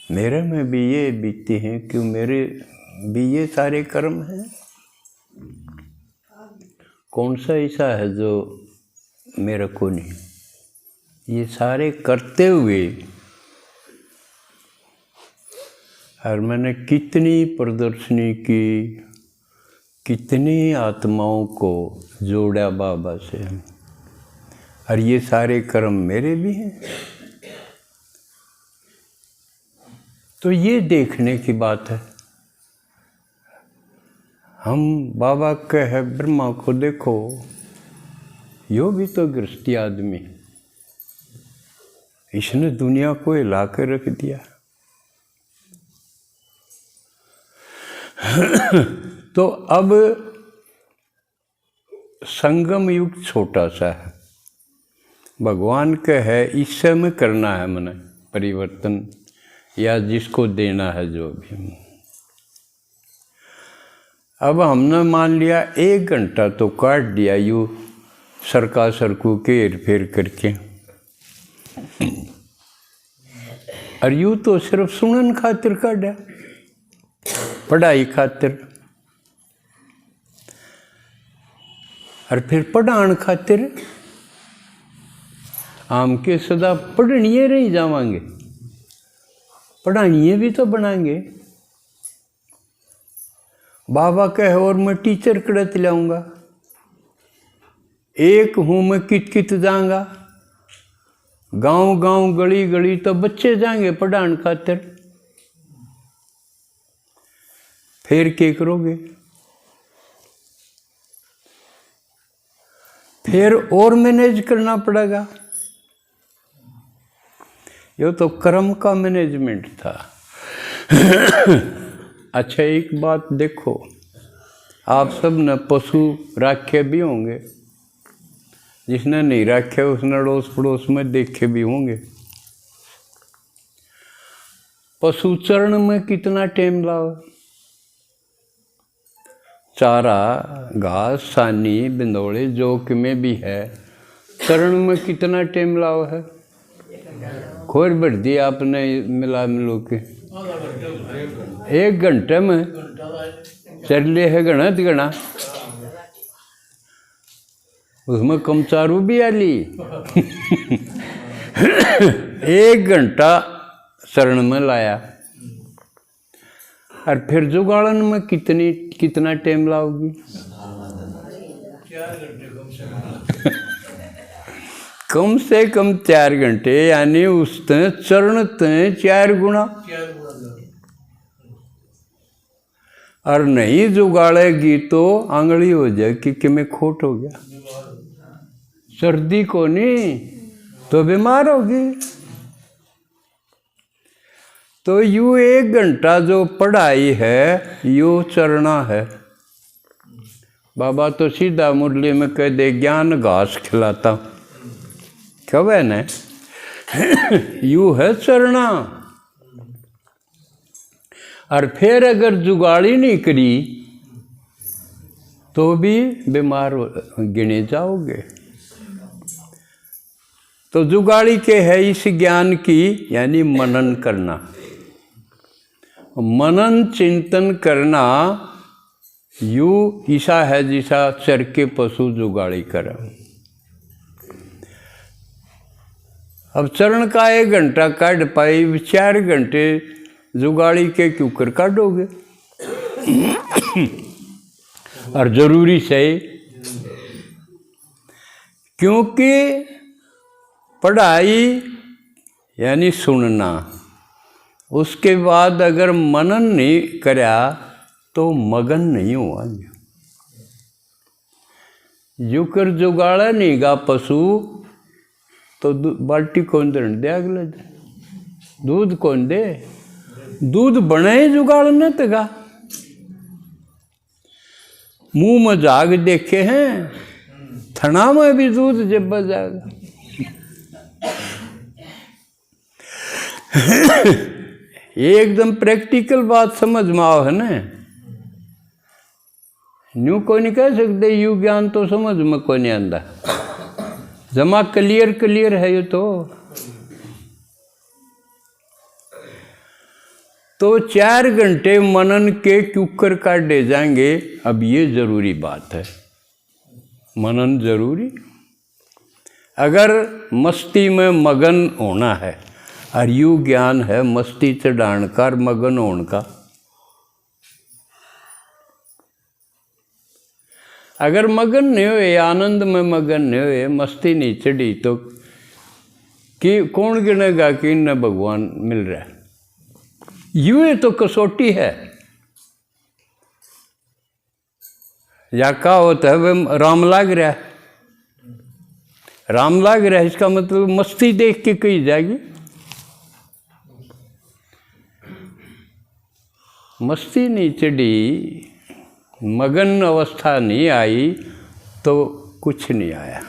मेरे में भी ये बीतती हैं, क्यों मेरे भी ये सारे कर्म हैं। कौन सा ऐसा है जो मेरे को नहीं, ये सारे करते हुए। और मैंने कितनी प्रदर्शनी की, कितनी आत्माओं को जोड़ा बाबा से, और ये सारे कर्म मेरे भी हैं। तो ये देखने की बात है। हम बाबा कहे ब्रह्मा को देखो, यो भी तो गृहस्थी आदमी, इसने दुनिया को हिला कर रख दिया। तो अब संगम युग छोटा सा है, भगवान का है, इस समय करना है मैंने परिवर्तन, या जिसको देना है जो भी। अब हमने मान लिया 1 घंटा तो काट दिया यूँ सरका सरकू के हेर फेर करके, और यूँ तो सिर्फ सुनन खातिर काटा, पढ़ाई खातिर, और फिर पढ़ान खातिर आम के सदा पढ़निए रही जावांगे, पढ़ानिए भी तो बनाएंगे। बाबा कहे और मैं टीचर कड़त लाऊंगा, एक हूँ मैं कित कित जाऊंगा, गांव गांव गली गली तो बच्चे जाएंगे पढ़ान खातिर। फिर क्या करोगे? फिर और मैनेज करना पड़ेगा। ये तो कर्म का मैनेजमेंट था। अच्छा एक बात देखो, आप सब न पशु राखे भी होंगे, जिसने नहीं राखे उसने अड़ोस पड़ोस में देखे भी होंगे। पशु चरण में कितना टाइम लाओ, चारा घास सानी बिंदौड़े जो कि में भी है, चरण में कितना टाइम लाओ है। खोर भर दी आपने मिला मिलो के 1 घंटे में चर ले है गणा, उसमें कम चारू भी आली। 1 घंटा शरण में लाया, और फिर जुगाड़न में कितना टाइम लाओगी? 4 घंटे कम से कम 4 घंटे, यानी उस चरण 4 गुना। और नहीं जुगाड़ेगी तो आंगली हो जाएगी कि मैं खोट हो गया, सर्दी को नहीं तो बीमार होगी। तो यू 1 घंटा जो पढ़ाई है यू चरना है। बाबा तो सीधा मुरली में कह दे ज्ञान घास खिलाता, कब है न यू है चरना। और फिर अगर जुगाड़ी नहीं करी तो भी बीमार गिने जाओगे। तो जुगाड़ी के है इस ज्ञान की, यानी मनन करना, मनन चिंतन करना। यू ईसा है जिसा चर के पशु जुगाड़ी कर। अब चरण का 1 घंटा काट पाई, 4 घंटे जुगाड़ी के क्यों कर काटोगे? और जरूरी से, क्योंकि पढ़ाई यानी सुनना, उसके बाद अगर मनन नहीं करया तो मगन नहीं हुआ। जुकर जुगाड़ा नहीं गा पशु तो बाल्टी कौन दे, अगले दूध कौन दे? दूध बने जुगाड़ न तगा। मुंह में जाग देखे हैं, थना में भी दूध जब जाएगा। ये एकदम प्रैक्टिकल बात समझ में आओ है ना। न्यू कोई नहीं कह सकते यू ज्ञान तो समझ में कोई नहीं आंदा, जमा क्लियर है ये तो। तो 4 घंटे मनन के क्यूकर काटे जाएंगे। अब ये जरूरी बात है, मनन जरूरी। अगर मस्ती में मगन होना है, और यू ज्ञान है मस्ती चढ़ाण का मगन होने का। अगर मगन नहीं हुए, आनंद में मगन नहीं हुए, मस्ती नहीं चढ़ी, तो कि कौन गिनेगा कि इन्हें भगवान मिल रहा है। यूँ ही तो कसौटी है। या क्या होता है, वह राम लाग रहा है, राम लाग रहा है, इसका मतलब मस्ती देख के कही जाएगी। मस्ती नहीं चढ़ी, मगन अवस्था नहीं आई, तो कुछ नहीं आया।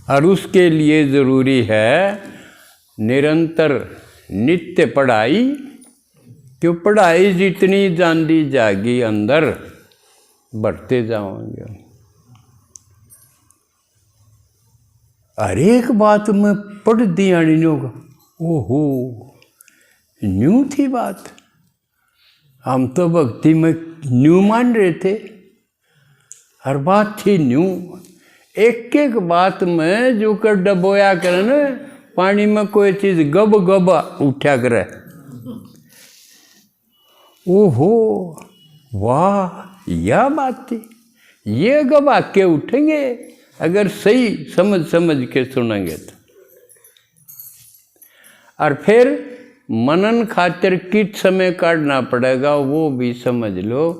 और उसके लिए ज़रूरी है निरंतर नित्य पढ़ाई। क्यों? पढ़ाई जितनी जानती जाएगी अंदर, बढ़ते जाओगे। हर एक बात में पढ़ दिया नहीं होगा। ओहो, न्यू थी बात। हम तो भक्ति में न्यू मान रहे थे, हर बात थी न्यू। एक एक बात में जो कर डबोया करे ना, पानी में कोई चीज़ गब गब उठा करे। ओहो वाह, यह बात थी, ये गबा के उठेंगे अगर सही समझ के सुनेंगे तो। और फिर मनन खातिर कित समय काटना पड़ेगा वो भी समझ लो,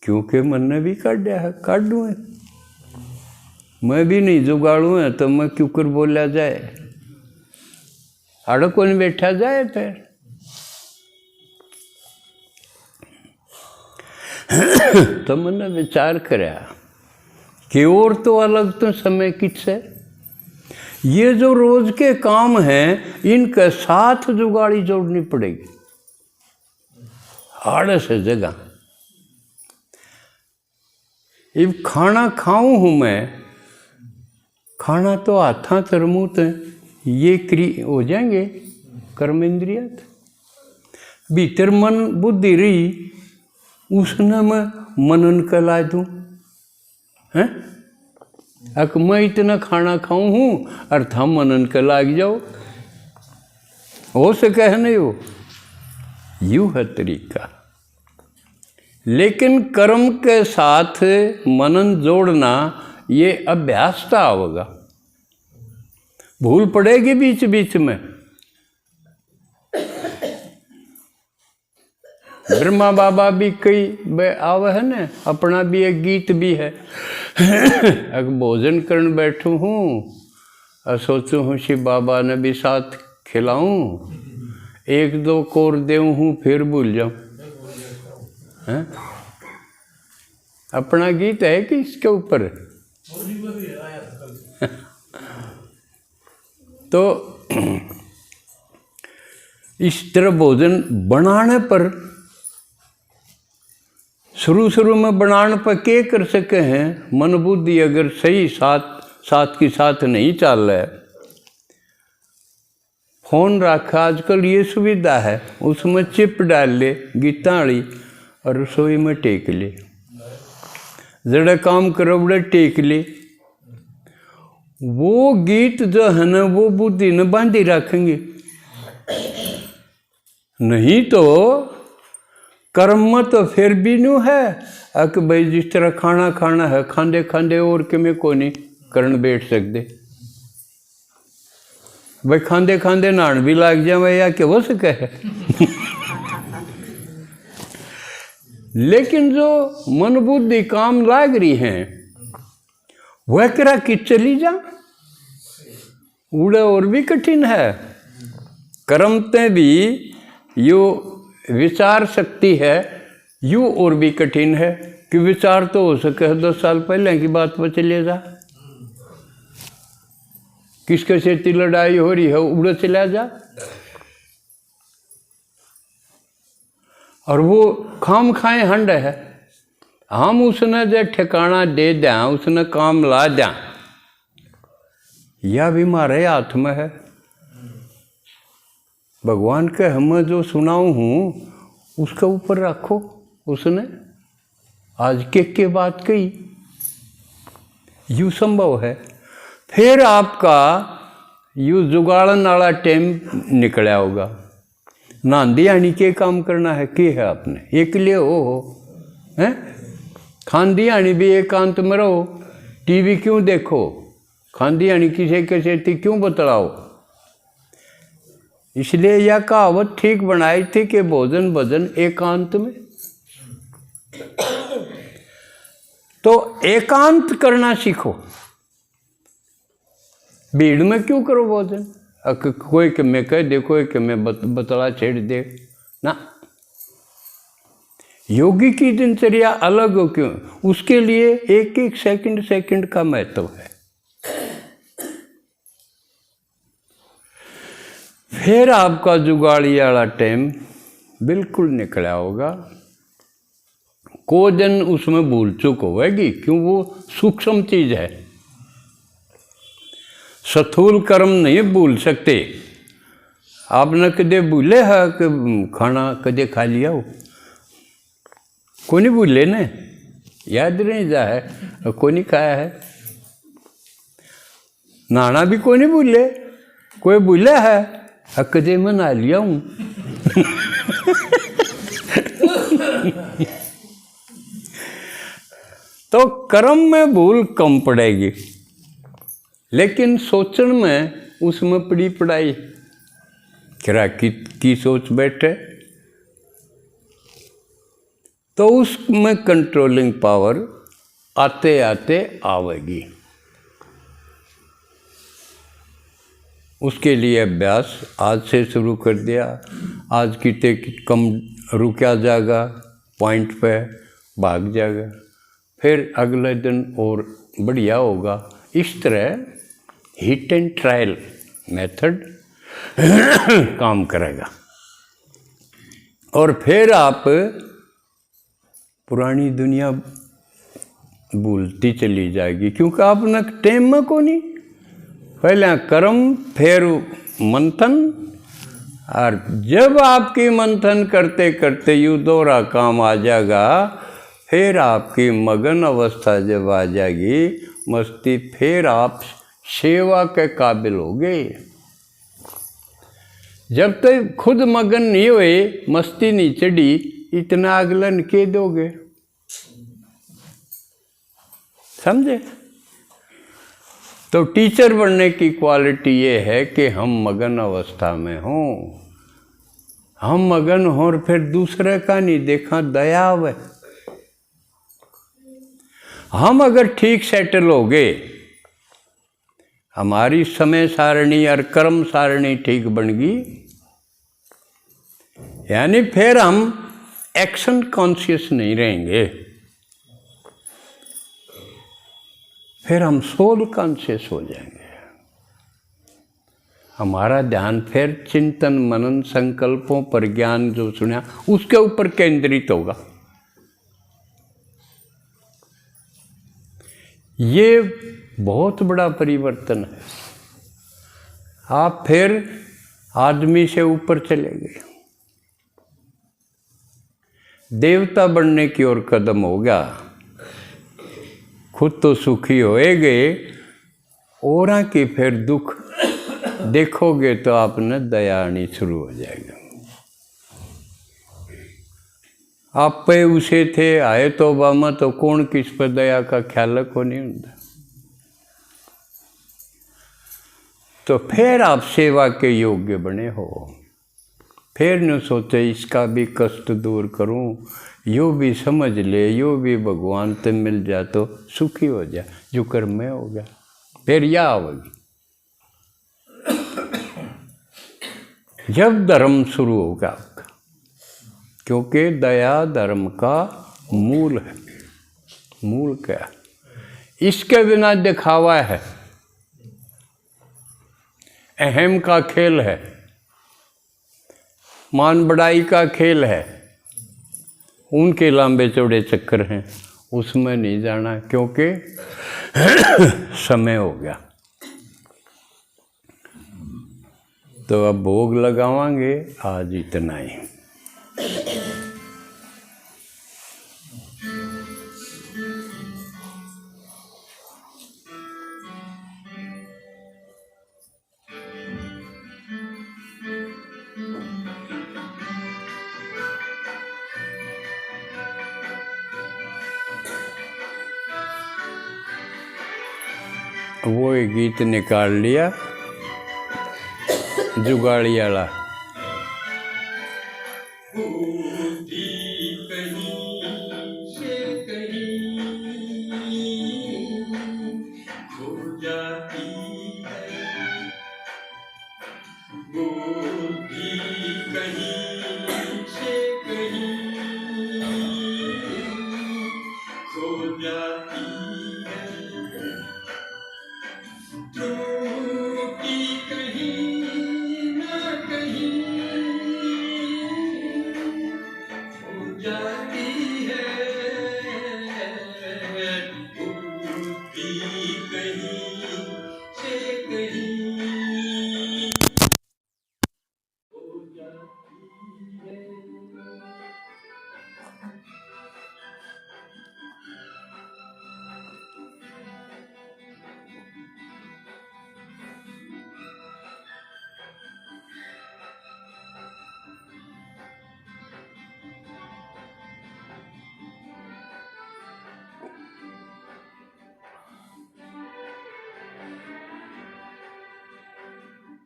क्योंकि मन ने भी काट दिया है। काट दूँ, मैं भी नहीं जुगाड़ू है तो मैं क्यों कर बोला जाए, अड़ को नहीं बैठा जाए। फिर तो मैंने विचार कराया कि और तो अलग तो समय किससे, ये जो रोज के काम हैं इनके साथ जुगाड़ी जोड़नी पड़ेगी। आड़े से जगह अब खाना खाऊं हूं मैं, खाना तो हाथा तरमूत ये क्रिया हो जाएंगे कर्म इंद्रिया। भीतर मन बुद्धि रही, उसने मैं मनन कला दूँ हैं। अक मैं इतना खाना खाऊं हूँ और थम मनन के लाग जाओ, हो सके है नहीं हो, यूँ है तरीका। लेकिन कर्म के साथ मनन जोड़ना ये अभ्यास था होगा, भूल पड़ेगी बीच बीच में। ब्रह्मा बाबा भी कई आवे है न, अपना भी एक गीत भी है। अगर भोजन करने बैठूं हूँ और सोचूं हूँ शिव बाबा ने भी साथ खिलाऊं, एक दो कोर देऊं हूँ फिर भूल जाऊं। हैं? अपना गीत है कि इसके ऊपर? तो इस तरह भोजन बनाने पर, शुरू में बनाने पर क्या कर सके हैं, मन बुद्धि अगर सही साथ की साथ नहीं चल रहा है। फोन रखा, आजकल ये सुविधा है, उसमें चिप डाल ले गीता वाली और रसोई में टेक ले, जड़ा काम करो बड़ा टेक ले। वो गीत जो है ना वो बुद्धि न बांधी रखेंगे, नहीं तो कर्म में तो फिर भी न्यू है। अक भाई जिस तरह खाना है, खांदे खांदे और कि मैं को नहीं करन बैठ सकते भाई, खांदे खांदे नान भी लाग जाए या कि हो सके है। लेकिन जो मन बुद्धि काम लाग रही हैं वह करा कि चली जा, उड़ा और भी कठिन है। कर्म ते भी यो विचार शक्ति है, यूँ और भी कठिन है कि विचार तो हो सके 10 साल पहले की बात पर चले जा, किसके से लड़ाई हो रही है उड़ा चला जा। और वो खाम खाए हंड है, हम उसने जो ठिकाना दे दें, उसने काम ला दें, यह भी हमारे हाथ में है। भगवान के हमें जो सुनाऊँ हूँ उसके ऊपर रखो। उसने आज के बात कही, यूँ संभव है। फिर आपका यूँ जुगाड़न वाला टाइम निकला होगा। नांदी आनी के काम करना है कि है आपने एक लिए हो हैं, खांदी आनी भी एकांत में रहो। टीवी क्यों देखो, खांदी आनी किसी किसी थी क्यों बतलाओ। इसलिए यह कहावत ठीक बनाई थी कि भोजन भजन एकांत में। तो एकांत करना सीखो, भीड़ में क्यों करो भोजन। कोई कि मैं कह दे, कोई कि मैं बतला छेड़ दे ना। योगी की दिनचर्या अलग हो क्यों, उसके लिए एक एक सेकंड का महत्व है। फिर आपका जुगाड़ी वाला टाइम बिल्कुल निकला होगा। को दिन उसमें भूल चूक होगी, क्यों वो सूक्ष्म चीज है। स्थूल कर्म नहीं भूल सकते। आपने कदे भूले है कि खाना कदे खा लिया हो, को नहीं भूले ने, याद नहीं जा है, को नहीं खाया है। नाना भी को नहीं भूले, कोई भूले है कदे मैं नहा लिया हूँ। तो कर्म में भूल कम पड़ेगी, लेकिन सोचन में उसमें पड़ी पड़ाई। किरा की सोच बैठे तो उसमें कंट्रोलिंग पावर आते आते आवेगी। उसके लिए अभ्यास आज से शुरू कर दिया। आज कितने कम रुका जाएगा, पॉइंट पे भाग जाएगा, फिर अगले दिन और बढ़िया होगा। इस तरह हिट एंड ट्रायल मेथड काम करेगा। और फिर आप पुरानी दुनिया भूलती चली जाएगी, क्योंकि आपने टाइम में को नहीं। पहले कर्म, फिर मंथन, और जब आपकी मंथन करते करते यूँ दोहरा काम आ जाएगा, फिर आपकी मगन अवस्था जब आ जाएगी मस्ती, फिर आप सेवा के काबिल हो गए। जब तक खुद मगन नहीं हुए, मस्ती नहीं चढ़ी, इतना अगलन के दोगे, समझे। तो टीचर बनने की क्वालिटी ये है कि हम मगन अवस्था में हों, हम मगन हों और फिर दूसरे का नहीं देखा, दया है। हम अगर ठीक सेटल हो गए, हमारी समय सारणी और कर्म सारणी ठीक बन गई, यानी फिर हम एक्शन कॉन्शियस नहीं रहेंगे, फिर हम सोल कॉन्शियस हो जाएंगे। हमारा ध्यान फिर चिंतन मनन संकल्पों पर, ज्ञान जो सुना उसके ऊपर केंद्रित होगा। ये बहुत बड़ा परिवर्तन है। आप फिर आदमी से ऊपर चले गए, देवता बनने की ओर कदम होगा। खुद तो सुखी होएगे, औरों की फिर दुख देखोगे तो आपने दया आनी शुरू हो जाएगा। आप पे उसे थे आए तो बामा, तो कौन किस पर दया का ख्याल को नहीं होता। तो फिर आप सेवा के योग्य बने हो। फिर न सोचे इसका भी कष्ट दूर करूं, यो भी समझ ले, यो भी भगवान से मिल जा तो सुखी हो जा, जो कर्म में हो गया। फिर यह आवेगी जब धर्म शुरू होगा आपका, क्योंकि दया धर्म का मूल है। मूल क्या? इसके बिना दिखावा है, अहम का खेल है, मान बढ़ाई का खेल है, उनके लंबे चौड़े चक्कर हैं, उसमें नहीं जाना, क्योंकि समय हो गया। तो अब भोग लगावांगे, आज इतना ही। वो एक गीत निकाल लिया जुगाड़ी वाला।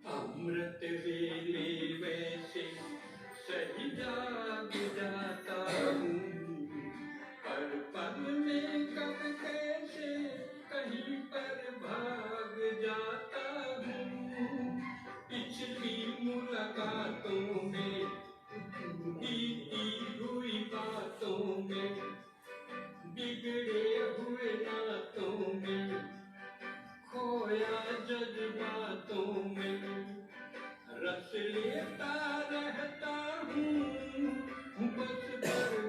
अमृत वेले वैसे सही जाग जाता हूँ, पर पल में कब कैसे कहीं पर भाग जाता हूँ। पिछली मुलाकातों में, बीती हुई बातों में, बिगड़े हुए नातों में, खोया जज्बातों में, रस लेता रहता हूँ, बस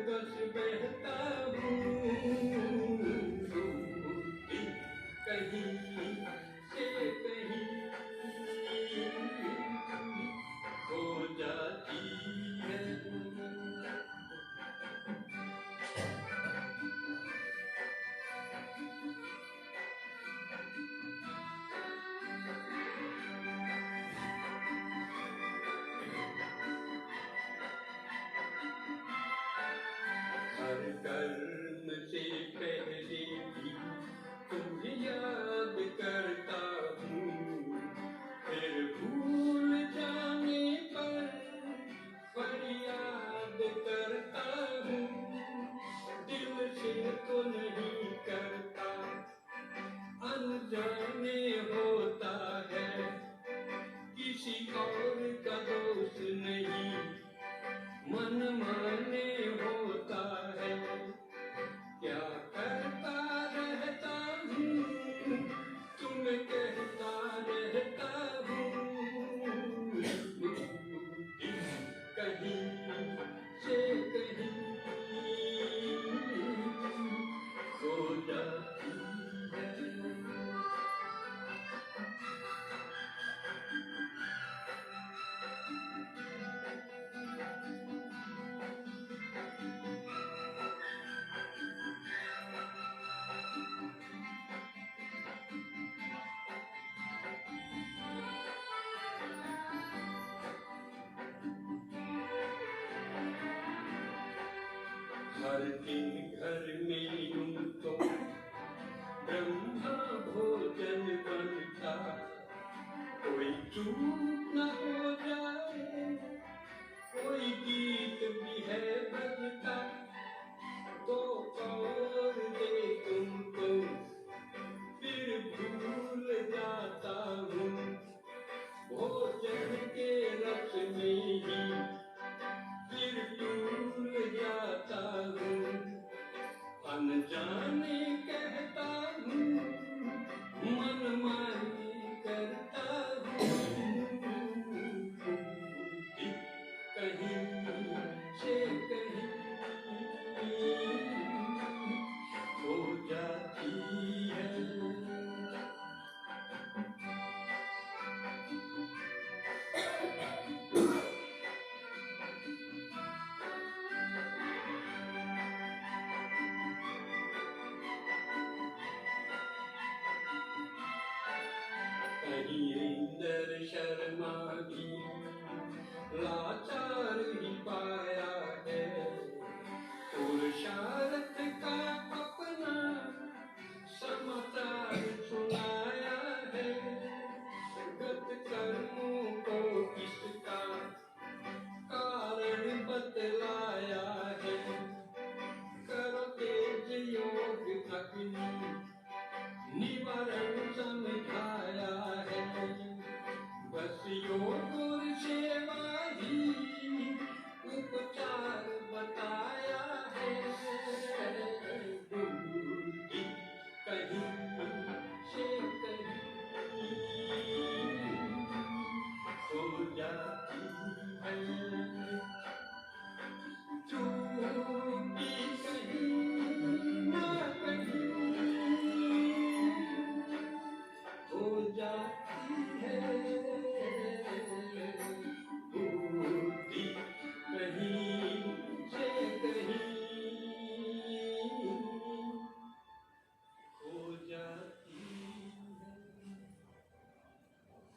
बस बहता हूँ। कहीं से कहीं हो जाती है। हर कर्म से पहले भी तुम्हें याद करता हूँ, फिर भूल जाने पर फरियाद करता हूँ। दिल से तो नहीं करता, अनजाने होता है, किसी और का दोष नहीं, मन माने होता है। क्या करता रहता हूँ, तुम्हें कहता रहता हूँ। कहीं से कहीं खो जाती है। हर दिन घर में यूं तो ब्रह्मा भोजन बनता, कोई चूक न हो जाए, कोई गीत भी है बजता, तो और दे तुमको फिर भूल जाता हूँ। भोजन के रस में ही फिर भूल जाता हूँ। अनजाने कहता हूँ, मन मानी करता हूँ। हरिंदर शर्मा भी